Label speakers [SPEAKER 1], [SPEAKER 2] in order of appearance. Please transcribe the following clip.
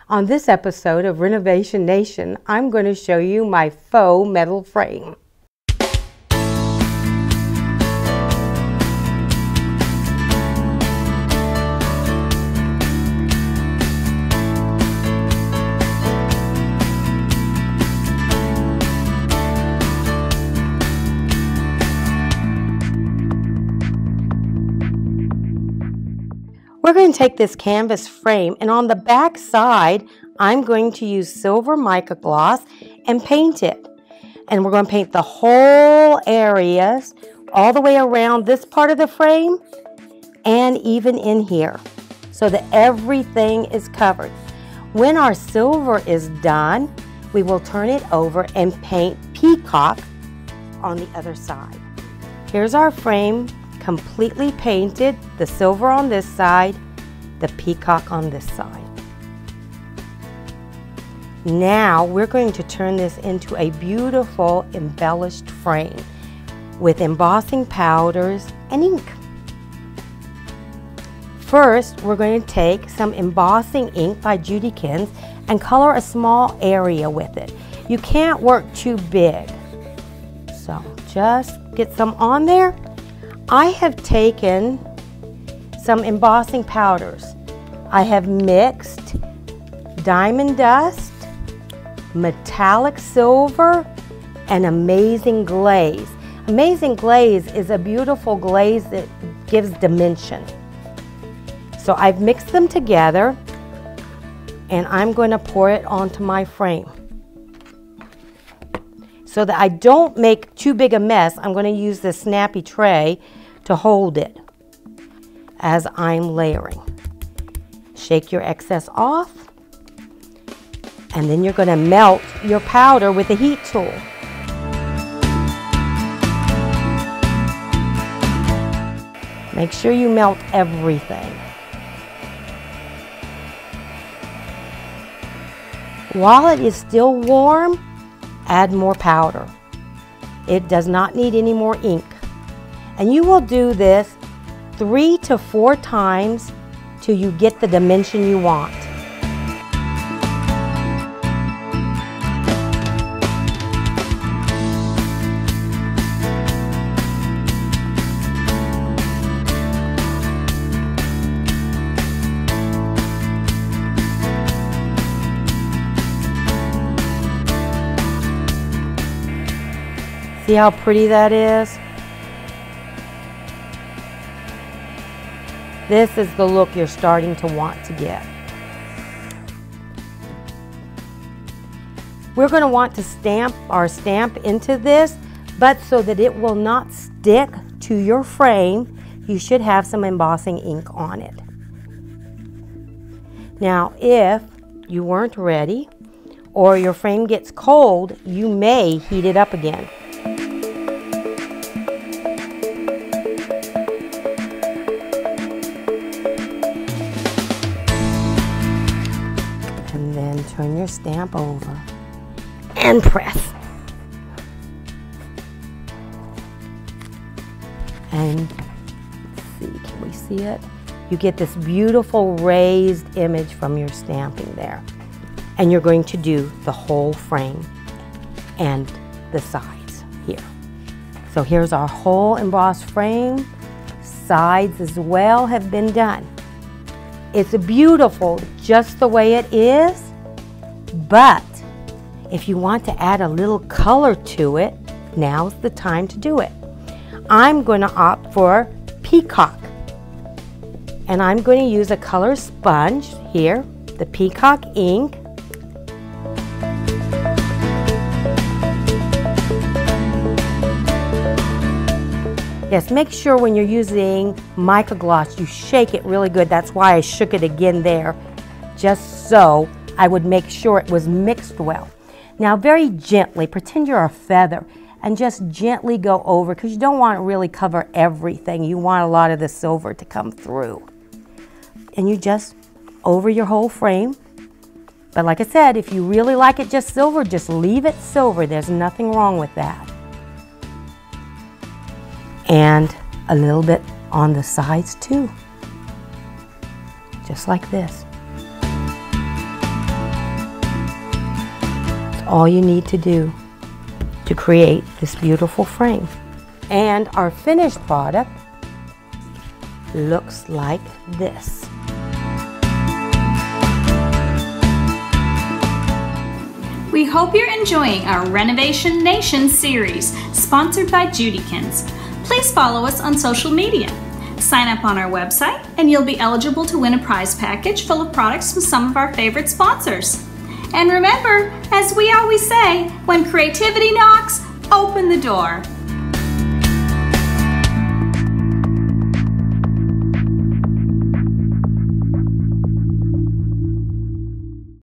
[SPEAKER 1] On this episode of Renovation Nation, I'm going to show you my faux metal frame. We're going to take this canvas frame, and on the back side, I'm going to use silver mica gloss and paint it. And we're going to paint the whole areas all the way around this part of the frame and even in here so that everything is covered. When our silver is done, we will turn it over and paint peacock on the other side. Here's our frame completely painted, the silver on this side, the peacock on this side. Now we're going to turn this into a beautiful embellished frame with embossing powders and ink. First, we're going to take some embossing ink by Judykins and color a small area with it. You can't work too big, so just get some on there. I have taken some embossing powders. I have mixed diamond dust, metallic silver, and amazing glaze. Amazing glaze is a beautiful glaze that gives dimension. So I've mixed them together and I'm going to pour it onto my frame. So that I don't make too big a mess, I'm going to use this snappy tray to hold it as I'm layering. Shake your excess off, and then you're going to melt your powder with a heat tool. Make sure you melt everything. While it is still warm, add more powder. It does not need any more ink. And you will do this 3 to 4 times till you get the dimension you want. See how pretty that is? This is the look you're starting to want to get. We're going to want to stamp our stamp into this, but so that it will not stick to your frame, you should have some embossing ink on it. Now, if you weren't ready or your frame gets cold, you may heat it up again. And then turn your stamp over and press. And let's see, can we see it? You get this beautiful raised image from your stamping there. And you're going to do the whole frame and the sides here. So here's our whole embossed frame. Sides as well have been done. It's beautiful just the way it is, but if you want to add a little color to it, now's the time to do it. I'm going to opt for peacock, and I'm going to use a color sponge here, the peacock ink. Yes, make sure when you're using mica gloss, you shake it really good. That's why I shook it again there, just so I would make sure it was mixed well. Now, very gently, pretend you're a feather, and just gently go over, because you don't want to really cover everything. You want a lot of the silver to come through. And you just over your whole frame. But like I said, if you really like it just silver, just leave it silver. There's nothing wrong with that. And a little bit on the sides too, just like this. all you need to do to create this beautiful frame. And our finished product looks like this.
[SPEAKER 2] We hope you're enjoying our Renovation Nation series, sponsored by Judykins. Please follow us on social media. Sign up on our website and you'll be eligible to win a prize package full of products from some of our favorite sponsors. And remember, as we always say, when creativity knocks, open the door.